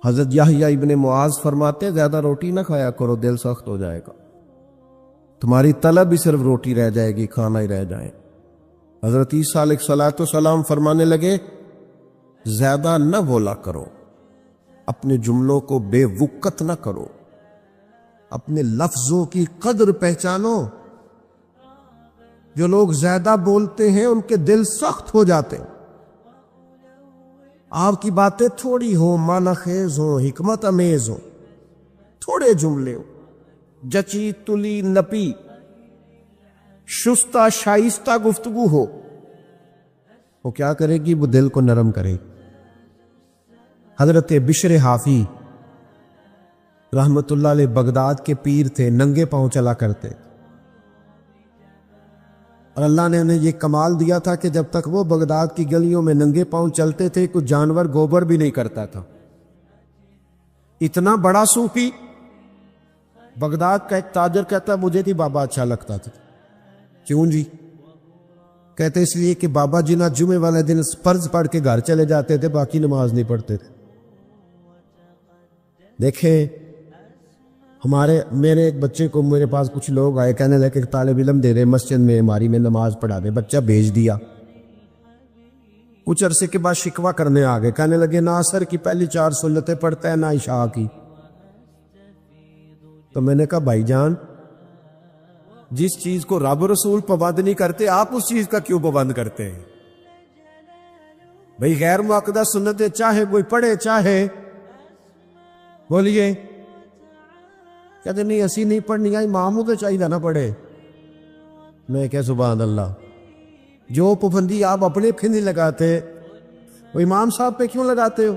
حضرت یحییٰ ابن معاذ فرماتے زیادہ روٹی نہ کھایا کرو، دل سخت ہو جائے گا، تمہاری طلب ہی صرف روٹی رہ جائے گی، کھانا ہی رہ جائے۔ حضرت عیسیٰ علیہ السلام فرمانے لگے زیادہ نہ بولا کرو، اپنے جملوں کو بے وقت نہ کرو، اپنے لفظوں کی قدر پہچانو۔ جو لوگ زیادہ بولتے ہیں ان کے دل سخت ہو جاتے ہیں۔ آپ کی باتیں تھوڑی ہوں، معنی خیز ہوں، حکمت امیز ہوں، تھوڑے جملے ہوں، جچی تلی نپی شستہ شائستہ گفتگو ہو، وہ کیا کرے گی؟ وہ دل کو نرم کرے گی۔ حضرت بشر حافی رحمت اللہ علیہ بغداد کے پیر تھے، ننگے پاؤں چلا کرتے، اور اللہ نے انہیں یہ کمال دیا تھا کہ جب تک وہ بغداد کی گلیوں میں ننگے پاؤں چلتے تھے کچھ جانور گوبر بھی نہیں کرتا تھا۔ اتنا بڑا صوفی، بغداد کا ایک تاجر کہتا مجھے بھی بابا اچھا لگتا تھا۔ کیوں جی؟ کہتے اس لیے کہ بابا جی نہ جمعے والے دن فرض پڑھ کے گھر چلے جاتے تھے، باقی نماز نہیں پڑھتے تھے۔ دیکھیں میرے ایک بچے کو میرے پاس کچھ لوگ آئے، کہنے لگے کہ طالب علم دے رہے مسجد میں ہماری میں نماز پڑھا دے، بچہ بھیج دیا۔ کچھ عرصے کے بعد شکوہ کرنے آ گئے، کہنے لگے نہ عصر کی پہلی 4 سنتیں پڑھتا ہے نہ عشاء کی۔ تو میں نے کہا بھائی جان، جس چیز کو رب رسول پابند نہیں کرتے آپ اس چیز کا کیوں پابند کرتے ہیں؟ بھئی غیر مؤکدہ سنتیں چاہے کوئی پڑھے چاہے، بولیے، کہتے نہیں اسی نہیں پڑھنی، امام تو چاہیے نہ پڑھے۔ میں کہا سبحان اللہ، جو پابندی آپ اپنے پہ نہیں لگاتے وہ امام صاحب پہ کیوں لگاتے ہو؟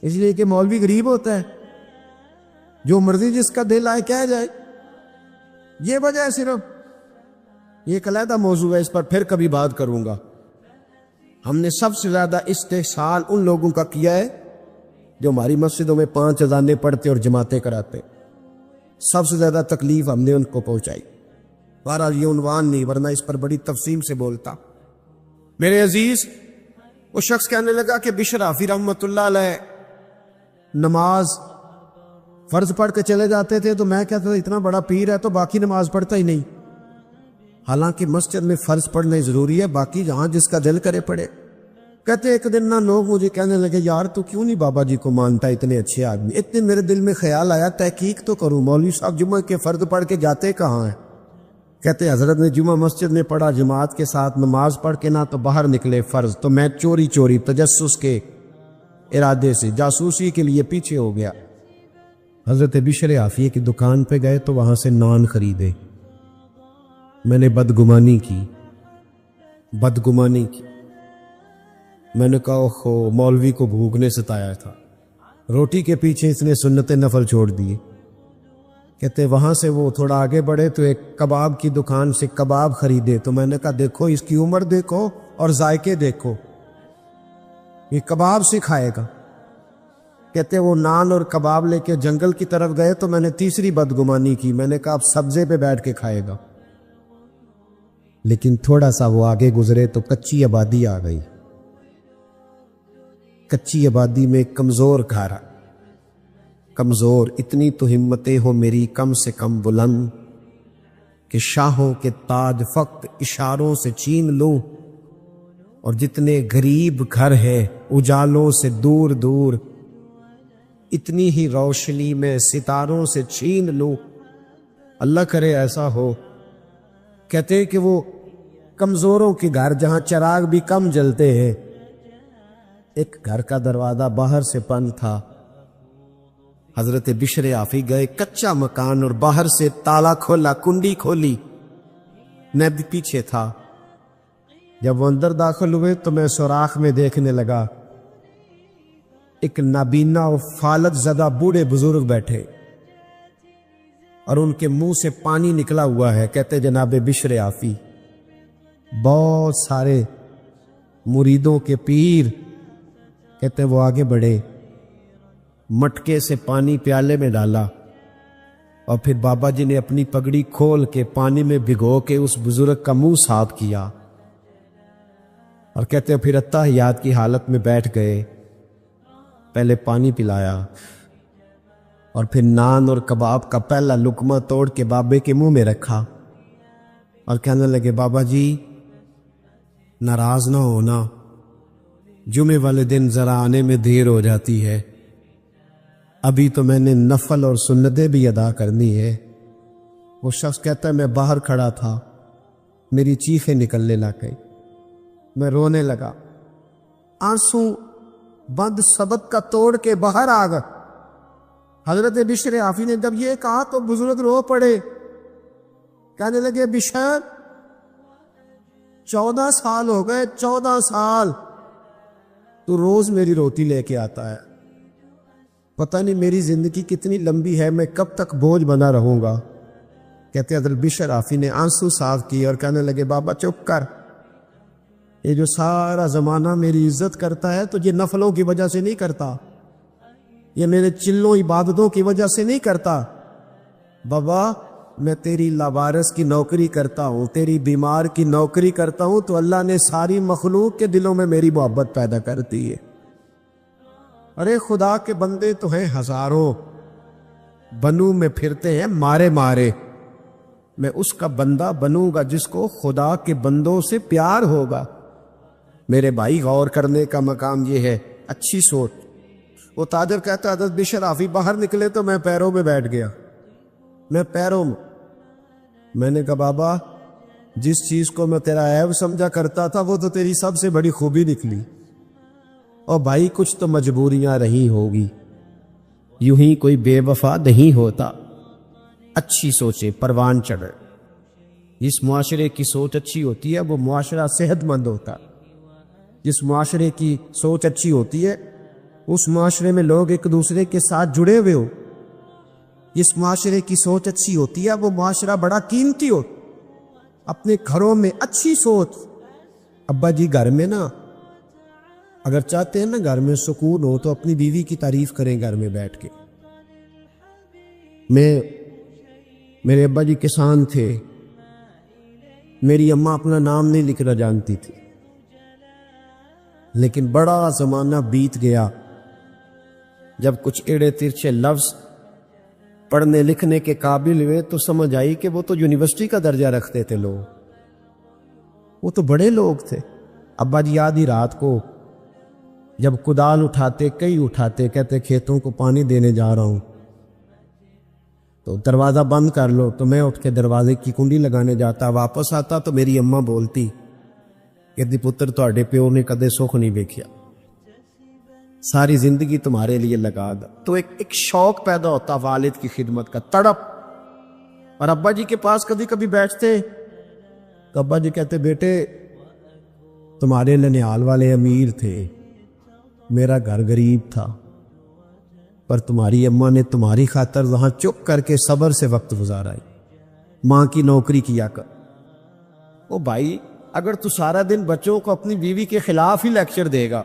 اس لیے کہ مولوی غریب ہوتا ہے، جو مرضی جس کا دل آئے کہہ جائے، یہ وجہ ہے صرف۔ یہ ایک علیحدہ موضوع ہے، اس پر پھر کبھی بات کروں گا۔ ہم نے سب سے زیادہ استحسان ان لوگوں کا کیا ہے جو ہماری مسجدوں میں 5 اذانیں پڑھتے اور جماعتیں کراتے، سب سے زیادہ تکلیف ہم نے ان کو پہنچائی۔ بہرحال یہ عنوان نہیں، ورنہ اس پر بڑی تفصیل سے بولتا۔ میرے عزیز، وہ شخص کہنے لگا کہ بشر حافی رحمت اللہ علیہ نماز فرض پڑھ کے چلے جاتے تھے، تو میں کہتا تھا اتنا بڑا پیر ہے تو باقی نماز پڑھتا ہی نہیں۔ حالانکہ مسجد میں فرض پڑھنا ضروری ہے، باقی جہاں جس کا دل کرے پڑھے۔ کہتے ایک دن نہ لوگ مجھے کہنے لگے یار تو کیوں نہیں بابا جی کو مانتا، اتنے اچھے آدمی۔ اتنے میرے دل میں خیال آیا تحقیق تو کروں، مولوی صاحب جمعہ کے فرض پڑھ کے جاتے کہاں ہیں؟ کہتے حضرت نے جمعہ مسجد میں پڑھا، جماعت کے ساتھ نماز پڑھ کے نہ تو باہر نکلے فرض، تو میں چوری چوری تجسس کے ارادے سے جاسوسی کے لیے پیچھے ہو گیا۔ حضرت بشر حافی کی دکان پہ گئے تو وہاں سے نان خریدے۔ میں نے بدگمانی کی۔ میں نے کہا اوہو، مولوی کو بھوک نے ستایا تھا، روٹی کے پیچھے اس نے سنت نفل چھوڑ دیے۔ کہتے وہاں سے وہ تھوڑا آگے بڑھے تو ایک کباب کی دکان سے کباب خریدے، تو میں نے کہا دیکھو اس کی عمر دیکھو اور ذائقے دیکھو، یہ کباب سے کھائے گا۔ کہتے وہ نان اور کباب لے کے جنگل کی طرف گئے تو میں نے تیسری بدگمانی کی، میں نے کہا اب سبزے پہ بیٹھ کے کھائے گا۔ لیکن تھوڑا سا وہ آگے گزرے تو کچی آبادی آ گئی۔ کچی آبادی میں کمزور گھر، کمزور، اتنی تو ہمتیں ہو میری کم سے کم بلند کہ شاہوں کے تاج فقط اشاروں سے چھین لوں، اور جتنے غریب گھر ہے اجالوں سے دور دور، اتنی ہی روشنی میں ستاروں سے چھین لوں۔ اللہ کرے ایسا ہو۔ کہتے کہ وہ کمزوروں کے گھر جہاں چراغ بھی کم جلتے ہیں، ایک گھر کا دروازہ باہر سے بند تھا۔ حضرت بشر حافی گئے، کچا مکان اور باہر سے تالا کھولا، کنڈی کھولی، میں بھی پیچھے تھا۔ جب وہ اندر داخل ہوئے تو میں سوراخ میں دیکھنے لگا، ایک نابینا اور فالت زدہ بوڑھے بزرگ بیٹھے اور ان کے منہ سے پانی نکلا ہوا ہے۔ کہتے جناب بشر حافی، بہت سارے مریدوں کے پیر، کہتے وہ آگے بڑھے، مٹکے سے پانی پیالے میں ڈالا اور پھر بابا جی نے اپنی پگڑی کھول کے پانی میں بھگو کے اس بزرگ کا منہ صاف کیا، اور کہتے پھر اتحیات کی حالت میں بیٹھ گئے۔ پہلے پانی پلایا اور پھر نان اور کباب کا پہلا لقمہ توڑ کے بابے کے منہ میں رکھا اور کہنے لگے بابا جی ناراض نہ ہونا، جمعے والے دن ذرا آنے میں دیر ہو جاتی ہے، ابھی تو میں نے نفل اور سنتیں بھی ادا کرنی ہے۔ وہ شخص کہتا ہے میں باہر کھڑا تھا، میری چیخیں نکلنے لگ گئی، میں رونے لگا، آنسو بند سبق کا توڑ کے باہر آ گئے۔ حضرت بشر حافی نے جب یہ کہا تو بزرگ رو پڑے، کہنے لگے بشر 14 سال ہو گئے، 14 سال تو روز میری روٹی لے کے آتا ہے، پتہ نہیں میری زندگی کتنی لمبی ہے، میں کب تک بوجھ بنا رہوں گا۔ کہتے حضرت بشر حافی نے آنسو صاف کیے اور کہنے لگے بابا چپ کر، یہ جو سارا زمانہ میری عزت کرتا ہے تو یہ نفلوں کی وجہ سے نہیں کرتا، یہ میرے چلوں عبادتوں کی وجہ سے نہیں کرتا۔ بابا میں تیری لاوارث کی نوکری کرتا ہوں، تیری بیمار کی نوکری کرتا ہوں تو اللہ نے ساری مخلوق کے دلوں میں میری محبت پیدا کرتی ہے۔ ارے خدا کے بندے تو ہیں ہزاروں، بنوں میں پھرتے ہیں مارے مارے، میں اس کا بندہ بنوں گا جس کو خدا کے بندوں سے پیار ہوگا۔ میرے بھائی غور کرنے کا مقام یہ ہے، اچھی سوچ۔ وہ تاجر کہتا حضرت بشر حافی باہر نکلے تو میں پیروں میں بیٹھ گیا، میں پیروں میں نے کہا بابا جس چیز کو میں تیرا عیب سمجھا کرتا تھا وہ تو تیری سب سے بڑی خوبی نکلی، اور بھائی کچھ تو مجبوریاں رہی ہوگی، یوں ہی کوئی بے وفا نہیں ہوتا۔ اچھی سوچے پروان چڑھے، جس معاشرے کی سوچ اچھی ہوتی ہے وہ معاشرہ صحت مند ہوتا، جس معاشرے کی سوچ اچھی ہوتی ہے اس معاشرے میں لوگ ایک دوسرے کے ساتھ جڑے ہوئے ہو، جس معاشرے کی سوچ اچھی ہوتی ہے وہ معاشرہ بڑا قیمتی ہو۔ اپنے گھروں میں اچھی سوچ، ابا جی گھر میں نا اگر چاہتے ہیں نا گھر میں سکون ہو تو اپنی بیوی کی تعریف کریں گھر میں بیٹھ کے۔ میرے ابا جی کسان تھے، میری اماں اپنا نام نہیں لکھنا جانتی تھی، لیکن بڑا زمانہ بیت گیا، جب کچھ ایڑے ترچھے لفظ پڑھنے لکھنے کے قابل ہوئے تو سمجھ آئی کہ وہ تو یونیورسٹی کا درجہ رکھتے تھے لوگ، وہ تو بڑے لوگ تھے۔ ابا جی آدھی رات کو جب کدال اٹھاتے کئی اٹھاتے کہتے کھیتوں کو پانی دینے جا رہا ہوں تو دروازہ بند کر لو، تو میں اٹھ کے دروازے کی کنڈی لگانے جاتا، واپس آتا تو میری اماں بولتی کہتی پتر تواڈے پیو نے کدے سکھ نہیں ویکھیا، ساری زندگی تمہارے لیے لگا دا۔ تو ایک شوق پیدا ہوتا والد کی خدمت کا، تڑپ۔ اور ابا جی کے پاس کبھی کبھی بیٹھتے تو ابا جی کہتے بیٹے تمہارے ننیال والے امیر تھے، میرا گھر غریب تھا، پر تمہاری اماں نے تمہاری خاطر وہاں چپ کر کے صبر سے وقت گزارا، ماں کی نوکری کیا کر۔ او بھائی اگر تو سارا دن بچوں کو اپنی بیوی کے خلاف ہی لیکچر دے گا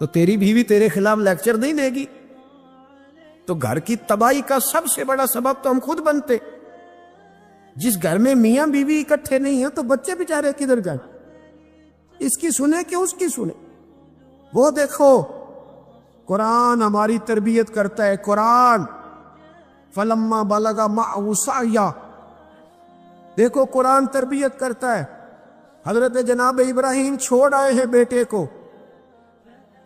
تو تیری بیوی تیرے خلاف لیکچر نہیں دے گی، تو گھر کی تباہی کا سب سے بڑا سبب تو ہم خود بنتے۔ جس گھر میں میاں بیوی اکٹھے نہیں ہیں تو بچے بیچارے کدھر گئے، اس کی سنیں کہ اس کی سنیں؟ وہ دیکھو قرآن ہماری تربیت کرتا ہے، قرآن فلما بلغ معه سعیا، دیکھو قرآن تربیت کرتا ہے۔ حضرت جناب ابراہیم چھوڑ آئے ہیں بیٹے کو،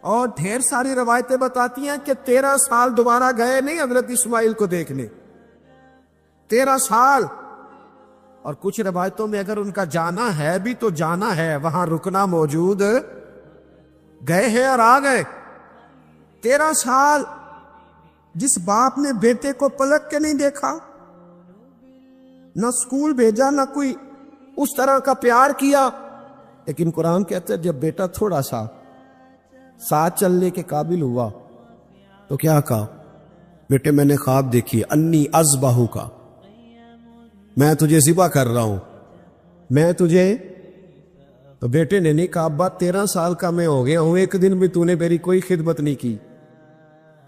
اور ڈھیر ساری روایتیں بتاتی ہیں کہ 13 سال دوبارہ گئے نہیں حضرت اسماعیل کو دیکھنے، 13 سال۔ اور کچھ روایتوں میں اگر ان کا جانا ہے بھی تو جانا ہے، وہاں رکنا موجود گئے ہیں اور آ گئے۔ 13 سال جس باپ نے بیٹے کو پلٹ کے نہیں دیکھا، نہ اسکول بھیجا، نہ کوئی اس طرح کا پیار کیا، لیکن قرآن کہتے ہیں جب بیٹا تھوڑا سا ساتھ چلنے کے قابل ہوا تو کیا کہا، بیٹے میں نے خواب دیکھی انی اذبحو کا، میں تجھے ذبح کر رہا ہوں، میں تجھے۔ تو بیٹے نے نہیں کہا ابا 13 سال کا میں ہو گیا ہوں، ایک دن بھی تو نے میری کوئی خدمت نہیں کی،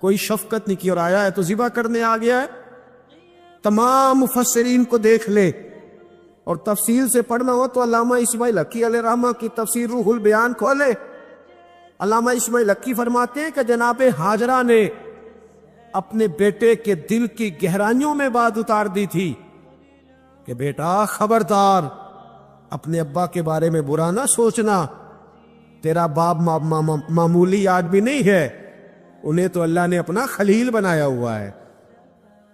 کوئی شفقت نہیں کی، اور آیا ہے تو ذبح کرنے آ گیا ہے۔ تمام مفسرین کو دیکھ لے اور تفصیل سے پڑھنا ہو تو علامہ اسماعیل حقی علیہ رحمہ کی تفسیر روح البیان کھولے، علامہ اسماعیل حقی فرماتے ہیں کہ جناب ہاجرہ نے اپنے بیٹے کے دل کی گہرائیوں میں بات اتار دی تھی کہ بیٹا خبردار، اپنے ابا کے بارے میں برا نہ سوچنا، تیرا باپ معمولی آدمی نہیں ہے، انہیں تو اللہ نے اپنا خلیل بنایا ہوا ہے۔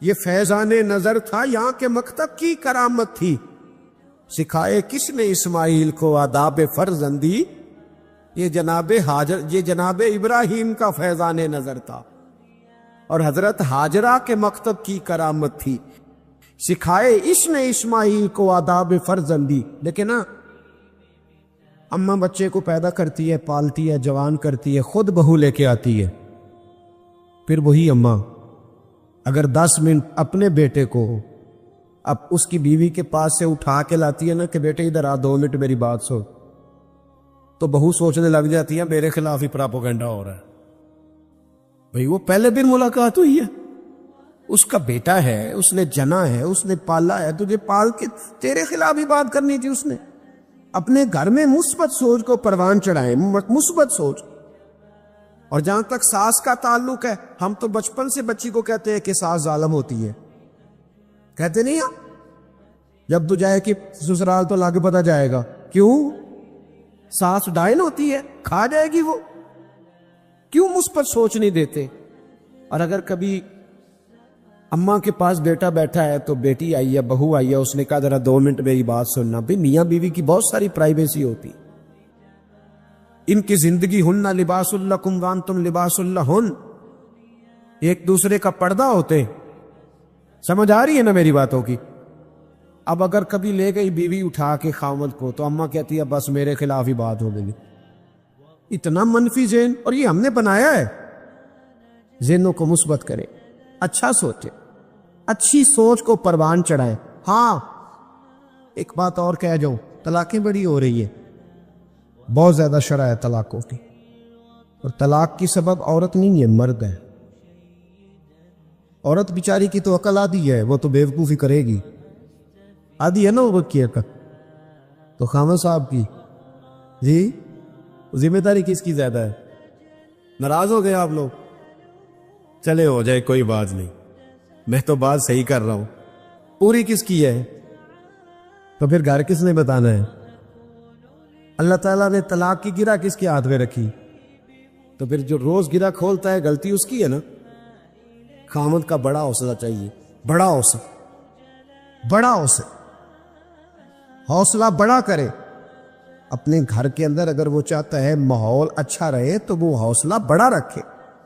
یہ فیضان نظر تھا، یہاں کے مکتب کی کرامت تھی۔ سکھائے کس نے اسماعیل کو آداب فرزندی؟ یہ جناب ابراہیم کا فیضان نظر تھا، اور حضرت ہاجرہ کے مکتب کی کرامت تھی۔ سکھائے اس نے اسماعیل کو آداب فرزندی۔ لیکن اماں بچے کو پیدا کرتی ہے، پالتی ہے، جوان کرتی ہے، خود بہو لے کے آتی ہے، پھر وہی اماں اگر 10 منٹ اپنے بیٹے کو اب اس کی بیوی کے پاس سے اٹھا کے لاتی ہے نا کہ بیٹے ادھر آ 2 منٹ میری بات سو، تو بہو سوچنے لگ جاتی ہے میرے خلاف ہی پراپوگنڈا ہو رہا ہے۔ بھئی وہ پہلے دن ملاقات ہوئی ہے، اس کا بیٹا ہے، اس نے جنا ہے، اس نے پالا ہے، تجھے پال کے تیرے خلاف ہی بات کرنی تھی۔ اس نے اپنے گھر میں مثبت سوچ کو پروان چڑھائے، مثبت سوچ۔ اور جہاں تک ساس کا تعلق ہے، ہم تو بچپن سے بچی کو کہتے ہیں کہ ساس ظالم ہوتی ہے، کہتے نہیں ہیں؟ جب تو جائے کہ سسرال تو لاگے پتہ جائے گا، کیوں؟ ساس ڈائن ہوتی ہے، کھا جائے گی وہ، کیوں مثبت سوچ نہیں دیتے؟ اور اگر کبھی اماں کے پاس بیٹا بیٹھا ہے تو بیٹی آئی ہے، بہو آئی ہے، اس نے کہا ذرا 2 منٹ میری بات سننا، بھی میاں بیوی کی بہت ساری پرائیویسی ہوتی، ان کی زندگی ہن لباس لکم وانتم لباس لہن، ایک دوسرے کا پردہ ہوتے۔ سمجھ آ رہی ہے نا میری باتوں کی؟ اب اگر کبھی لے گئی بیوی اٹھا کے خاوند کو تو اماں کہتی ہے بس میرے خلاف ہی بات ہو گئی۔ اتنا منفی ذہن، اور یہ ہم نے بنایا ہے۔ ذہنوں کو مثبت کرے، اچھا سوچے، اچھی سوچ کو پروان چڑھائے۔ ہاں ایک بات اور کہہ جاؤں، طلاقیں بڑی ہو رہی ہے، بہت زیادہ شرح ہے طلاقوں کی، اور طلاق کی سبب عورت نہیں ہے، مرد ہے۔ عورت بیچاری کی تو عقل آدھی ہے، وہ تو بیوقوفی کرے گی، آدھی ہے نا عورت کی عقل، تو خامد صاحب کی جی ذمہ داری کس کی زیادہ ہے؟ ناراض ہو گئے آپ لوگ؟ چلے ہو جائے، کوئی بات نہیں، میں تو بات صحیح کر رہا ہوں۔ پوری کس کی ہے؟ تو پھر گھر کس نے بتانا ہے؟ اللہ تعالیٰ نے طلاق کی گرہ کس کے ہاتھ میں رکھی؟ تو پھر جو روز گرہ کھولتا ہے غلطی اس کی ہے نا۔ خامد کا بڑا حوصلہ چاہیے، بڑا حوصلہ بڑا کرے اپنے گھر کے اندر۔ اگر وہ چاہتا ہے ماحول اچھا رہے تو وہ حوصلہ بڑا رکھے۔